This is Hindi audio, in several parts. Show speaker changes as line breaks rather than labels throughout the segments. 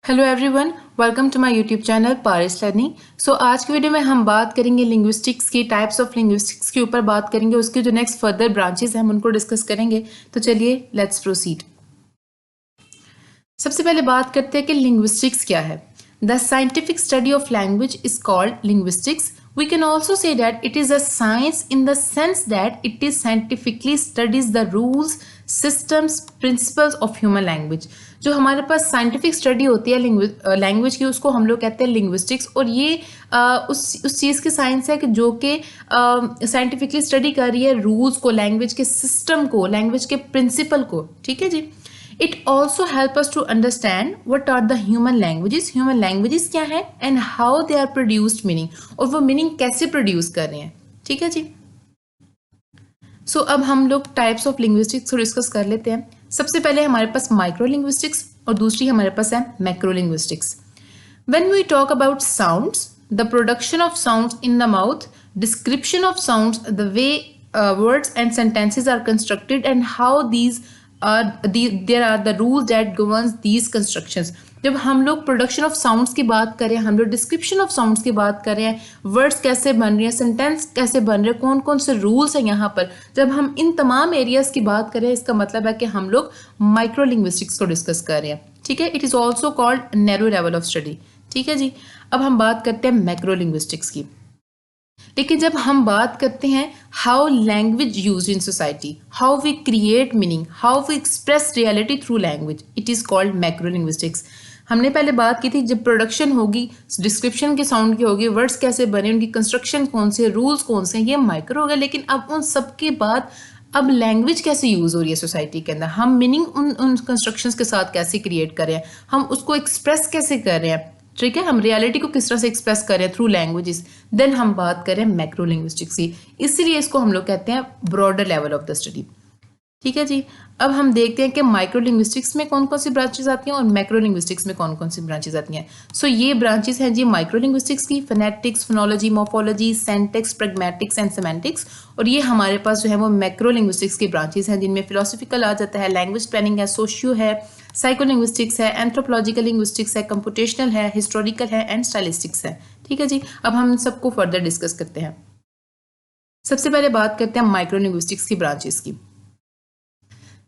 Hello everyone, welcome to my YouTube channel Paris learning. So आज की वीडियो में हम बात करेंगे लिंग्विस्टिक्स की, टाइप्स ऑफ लिंग्विस्टिक्स के ऊपर बात करेंगे। उसके जो नेक्स्ट फर्दर ब्रांचेस हैं हम उनको डिस्कस करेंगे। तो चलिए लेट्स प्रोसीड। सबसे पहले बात करते हैं कि लिंग्विस्टिक्स क्या है। The scientific study of language is called linguistics. We can also say that it is a science in the sense that it is scientifically studies the rules, systems, principles of human language. जो हमारे पास साइंटिफिक स्टडी होती है लैंग्वेज की, उसको हम लोग कहते हैं लिंग्विस्टिक्स। और ये उस चीज़ की साइंस है कि जो कि साइंटिफिकली स्टडी कर रही है रूल्स को, लैंग्वेज के सिस्टम को, लैंग्वेज के प्रिंसिपल को। ठीक है जी। It also help us to understand what are the human languages. Human languages क्या है and how they are produced meaning, और वो meaning कैसे produce कर रहे हैं। ठीक है जी। अब हम लोग टाइप्स ऑफ लिंग्विस्टिक्स को डिस्कस कर लेते हैं। सबसे पहले हमारे पास माइक्रो लिंग्विस्टिक्स और दूसरी हमारे पास है macro linguistics. When we talk about sounds, the production of sounds in the mouth, description of sounds, the way words and sentences are constructed and how there are the rules that governs these constructions. जब हम लोग प्रोडक्शन ऑफ साउंड्स की बात करें, हम लोग डिस्क्रिप्शन ऑफ साउंड्स की बात कर रहे हैं, वर्ड्स कैसे बन रहे हैं, सेंटेंस कैसे बन रहे हैं, कौन कौन से रूल्स हैं यहाँ पर, जब हम इन तमाम एरियाज की बात करें, इसका मतलब है कि हम लोग माइक्रो लिंग्विस्टिक्स को डिस्कस कर रहे हैं। ठीक है। It is also called narrow level of study. ठीक है जी। अब हम बात करते हैं मैक्रो लिंग्विस्टिक्स की। लेकिन जब हम बात करते हैं how language use in society, how we create meaning, how we express reality through language, it is called macro linguistics. हमने पहले बात की थी जब प्रोडक्शन होगी, डिस्क्रिप्शन के साउंड की होगी, वर्ड्स कैसे बने, उनकी कंस्ट्रक्शन कौन से, रूल्स कौन से, ये माइक्रो हो गया। लेकिन अब उन सब के बाद अब लैंग्वेज कैसे यूज़ हो रही है सोसाइटी के अंदर, हम मीनिंग उन कंस्ट्रक्शंस के साथ कैसे क्रिएट कर रहे हैं, हम उसको एक्सप्रेस कैसे कर रहे हैं। ठीक है। हम रियलिटी को किस तरह से एक्सप्रेस करें थ्रू लैंग्वेजेस। देन हम बात करें मैक्रो लिंग्विस्टिक्स की, इसीलिए इसको हम लोग कहते हैं broader level of the study. ठीक है जी। अब हम देखते हैं कि माइक्रो लिंग्विस्टिक्स में कौन कौन सी ब्रांचेस आती हैं और मैक्रो लिंग्विस्टिक्स में कौन कौन सी ब्रांचेस आती हैं। ये ब्रांचेस हैं जी माइक्रो लिंग्विस्टिक्स की, phonetics, phonology, morphology, syntax, pragmatics and semantics. और ये हमारे पास जो है वो मैक्रो लिंग्विस्टिक्स की ब्रांचेस हैं, जिनमें फिलोसफिकल आ जाता है, लैंग्वेज प्लानिंग है, सोशियो है, साइकोलिंग्विस्टिक्स है, एंथ्रोपोलॉजिकल लिंग्विस्टिक्स है, कंप्यूटेशनल है, हिस्टोरिकल है एंड स्टाइलिस्टिक्स है। ठीक है जी। अब हम सबको फर्दर डिस्कस करते हैं। सबसे पहले बात करते हैं माइक्रो लिंग्विस्टिक्स की ब्रांचेस की।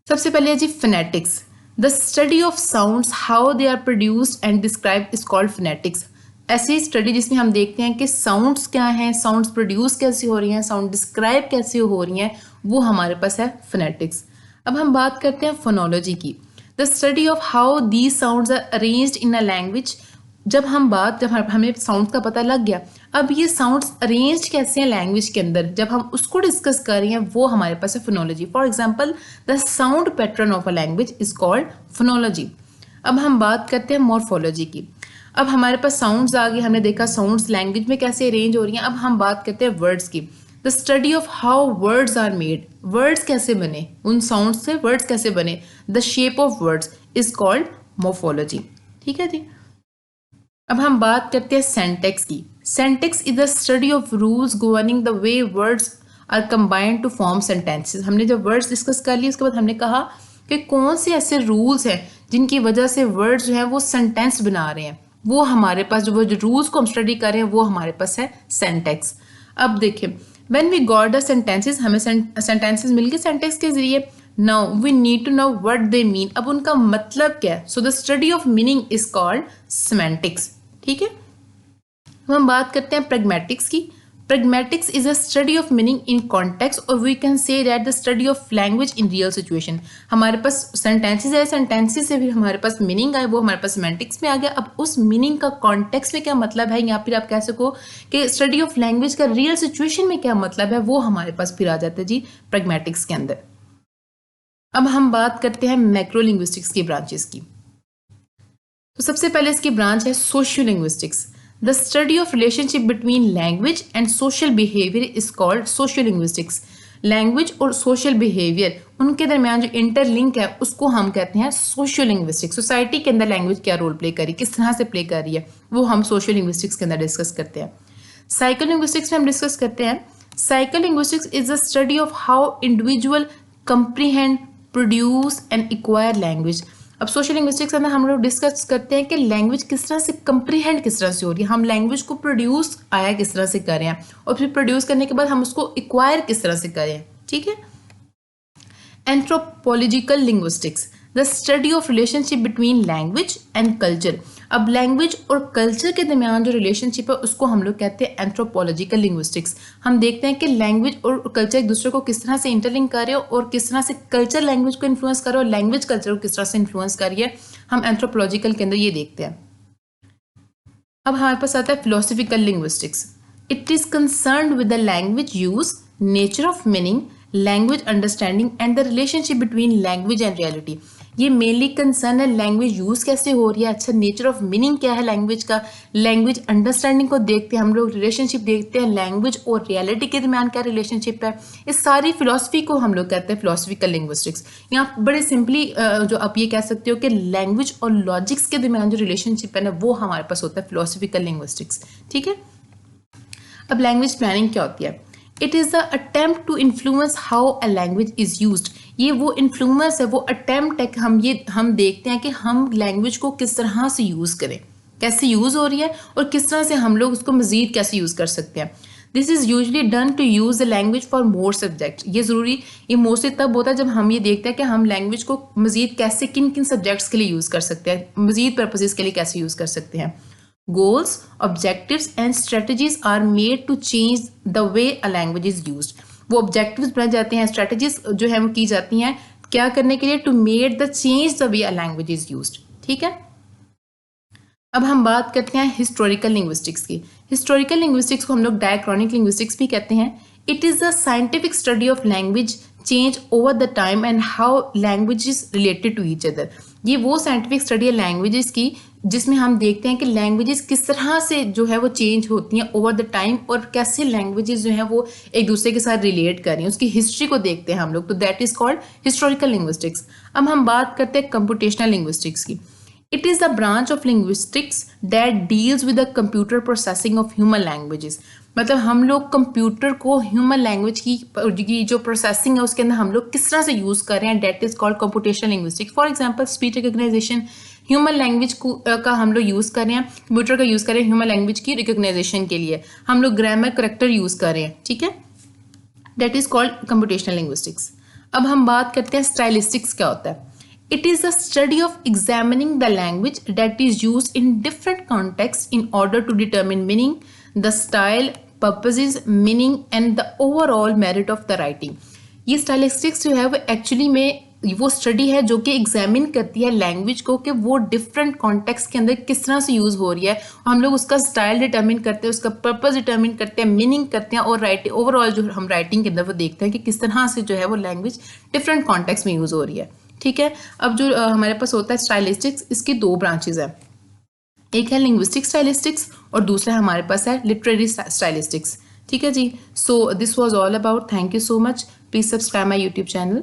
सबसे पहले है जी phonetics, the study of sounds, how they are produced and described is called phonetics. ऐसी स्टडी जिसमें हम देखते हैं कि साउंड्स क्या हैं, साउंड्स प्रोड्यूस कैसे हो रही हैं, साउंड डिस्क्राइब कैसे हो रही हैं, वो हमारे पास है फोनेटिक्स। अब हम बात करते हैं फोनोलॉजी की, the study of how these sounds are arranged in a language. जब हमें साउंड का पता लग गया, अब ये साउंड्स अरेंज कैसे हैं लैंग्वेज के अंदर, जब हम उसको डिस्कस कर रहे हैं, वो हमारे पास है phonology. For example the sound pattern of a language is called phonology. अब हम बात करते हैं मॉर्फोलॉजी की। अब हमारे पास साउंड्स आ गए, हमने देखा साउंड्स लैंग्वेज में कैसे अरेंज हो रही हैं। अब हम बात करते हैं वर्ड्स की, the study of how words are made, words कैसे बने, उन साउंड से वर्ड्स कैसे बने, the shape of words is called morphology. ठीक है जी। अब हम बात करते हैं सेंटेक्स की। Syntax is the study of rules governing the way words are combined to form sentences. हमने जब वर्ड्स डिस्कस कर लिए, उसके बाद हमने कहा कि कौन से ऐसे रूल्स हैं जिनकी वजह से वर्ड्स जो हैं वो सेंटेंस बना रहे हैं, वो हमारे पास जो रूल्स को हम स्टडी कर रहे हैं वो हमारे पास है सेंटेक्स। अब देखिए, when we got the sentences, हमें सेंटेंसेस मिल गए सेंटेक्स के जरिए। Now we need to know what they mean, अब उनका मतलब क्या है। So the study of meaning is called semantics. ठीक है। हम बात करते हैं प्रैग्मेटिक्स की। Pragmatics is a study of meaning in context, और we can say that the study of language in real situation. हमारे पास सेंटेंसेस है, सेंटेंसेस से फिर हमारे पास मीनिंग आए, वो हमारे पास सेमेंटिक्स में आ गया। अब उस मीनिंग का कॉन्टेक्स्ट में क्या मतलब है, या फिर आप कह सको कि स्टडी ऑफ लैंग्वेज का रियल सिचुएशन में क्या मतलब है, वो हमारे पास फिर आ जाता है जी प्रैग्मेटिक्स के अंदर। अब हम बात करते हैं मैक्रो लिंग्विस्टिक्स की ब्रांचेस की। तो सबसे पहले इसकी ब्रांच है socio linguistics, the study of relationship between language and social behaviour is called socio linguistics. Language और सोशल बिहेवियर, उनके दरमियान जो इंटरलिंक है, उसको हम कहते हैं सोशियो लिंग्विस्टिक्स। सोसाइटी के अंदर लैंग्वेज क्या रोल प्ले कर रही है, किस तरह से प्ले कर रही है, वो हम सोशियो लिंग्विस्टिक्स के अंदर डिस्कस करते हैं। साइको लिंग्विस्टिक्स में हम डिस्कस करते हैं, psycho linguistics is the study of how individual comprehend, produce and acquire language. अब सोशल लिंग्विस्टिक्स में हम लोग डिस्कस करते हैं कि लैंग्वेज किस तरह से कंप्रीहेंड किस तरह से हो रही है, हम लैंग्वेज को प्रोड्यूस आया किस तरह से कर रहे हैं और फिर प्रोड्यूस करने के बाद हम उसको एक्वायर किस तरह से करें, ठीक है। Anthropological linguistics, the study of relationship between language and culture. अब लैंग्वेज और कल्चर के दरमियान जो रिलेशनशिप है उसको हम लोग कहते हैं एंथ्रोपोलॉजिकल लिंग्विस्टिक्स। हम देखते हैं कि लैंग्वेज और कल्चर एक दूसरे को किस तरह से इंटरलिंक कर रहे हो और किस तरह से कल्चर लैंग्वेज को इन्फ्लुएंस कर रहे हो और लैंग्वेज कल्चर को किस तरह से इन्फ्लुएंस कर रही है, हम एंथ्रोपोलॉजिकल के अंदर ये देखते हैं। अब हमारे पास आता है philosophical linguistics. It is concerned with the language use, nature of meaning, language understanding and the relationship between language and reality. ये मेनली कंसर्न है लैंग्वेज यूज कैसे हो रही है, अच्छा नेचर ऑफ मीनिंग क्या है लैंग्वेज का, लैंग्वेज अंडरस्टैंडिंग को देखते हैं हम लोग, रिलेशनशिप देखते हैं लैंग्वेज और रियलिटी के दरमियान क्या रिलेशनशिप है। इस सारी फिलोसफी को हम लोग कहते हैं फिलोसफिकल लिंग्विस्टिक्स। यहाँ बड़े सिंपली जो आप ये कह सकते हो कि लैंग्वेज और लॉजिक्स के दरमियान जो रिलेशनशिप है ना वो हमारे पास होता है फिलोसफिकल लिंग्विस्टिक्स, ठीक है। अब लैंग्वेज प्लानिंग क्या होती है? It is the attempt to influence how a language is used. ये वो इन्फ्लुएंस है, वो अटेम्प्ट है कि हम देखते हैं कि हम लैंग्वेज को किस तरह से यूज़ करें, कैसे यूज़ हो रही है और किस तरह से हम लोग उसको मज़ीद कैसे यूज़ कर सकते हैं। This is usually done to use the language for more subject. ये मोस्टली तब होता है जब हम ये देखते हैं कि हम लैंग्वेज को मज़ीद कैसे किन किन सब्जेक्ट्स के लिए यूज़ कर सकते हैं, मज़ीद पर्पजेज़ के लिए कैसे यूज़ कर सकते हैं। Goals, objectives and strategies are made to change the way a language is used. वो objectives बनाए जाते हैं, strategies जो है वो की जाती हैं क्या करने के लिए, to make the change the way a language is used, ठीक है। अब हम बात करते हैं हिस्टोरिकल लिंग्विस्टिक्स की। हिस्टोरिकल लिंग्विस्टिक्स को हम लोग डायक्रॉनिक लिंग्विस्टिक्स भी कहते हैं। It is the scientific study of language change over the time and how languages related to each other. ये वो साइंटिफिक स्टडी है लैंग्वेजेस की जिसमें हम देखते हैं कि लैंग्वेजेस किस तरह से जो है वो चेंज होती हैं ओवर द टाइम और कैसे लैंग्वेजेस जो है वो एक दूसरे के साथ रिलेट कर रही हैं, उसकी हिस्ट्री को देखते हैं हम लोग, तो that is called historical linguistics. अब हम बात करते हैं कंप्यूटेशनल लिंग्विस्टिक्स की। It is a branch of linguistics that deals with the computer processing of human languages. मतलब हम लोग कंप्यूटर को ह्यूमन लैंग्वेज की जो प्रोसेसिंग है उसके अंदर हम लोग किस तरह से यूज़ कर रहे हैं, that is called computational linguistics. For example speech recognisation, human language का हम लोग यूज़ कर रहे हैं, कंप्यूटर का यूज़ कर रहे हैं ह्यूमन लैंग्वेज की रिकग्नाइजेशन के लिए, हम लोग ग्रामर करेक्टर यूज़ कर रहे हैं, ठीक है, that is called computational linguistics. अब हम बात करते हैं स्टाइलिस्टिक्स क्या होता है। It is the study of examining the language that is used in different contexts in order to determine meaning, the style, purposes, meaning and the overall merit of the writing. ये स्टाइलिस्टिक्स जो है वो एक्चुअली में वो स्टडी है जो कि एग्जामिन करती है लैंग्वेज को कि वो डिफरेंट कॉन्टेक्स्ट के अंदर किस तरह से यूज़ हो रही है, हम लोग उसका स्टाइल डिटर्मिन करते हैं, उसका पर्पस डिटर्मिन करते हैं, मीनिंग करते हैं और राइटिंग ओवरऑल जो हम राइटिंग के अंदर वो देखते हैं कि किस तरह से जो है वो लैंग्वेज डिफरेंट कॉन्टेक्स्ट में यूज़ हो रही है, ठीक है। अब जो हमारे पास होता है स्टाइलिस्टिक्स, इसकी दो ब्रांचेस हैं, एक है लिंग्विस्टिक स्टाइलिस्टिक्स और दूसरा हमारे पास है लिटरेरी स्टाइलिस्टिक्स, ठीक है जी। So this was all about, thank you so much, please subscribe my YouTube channel.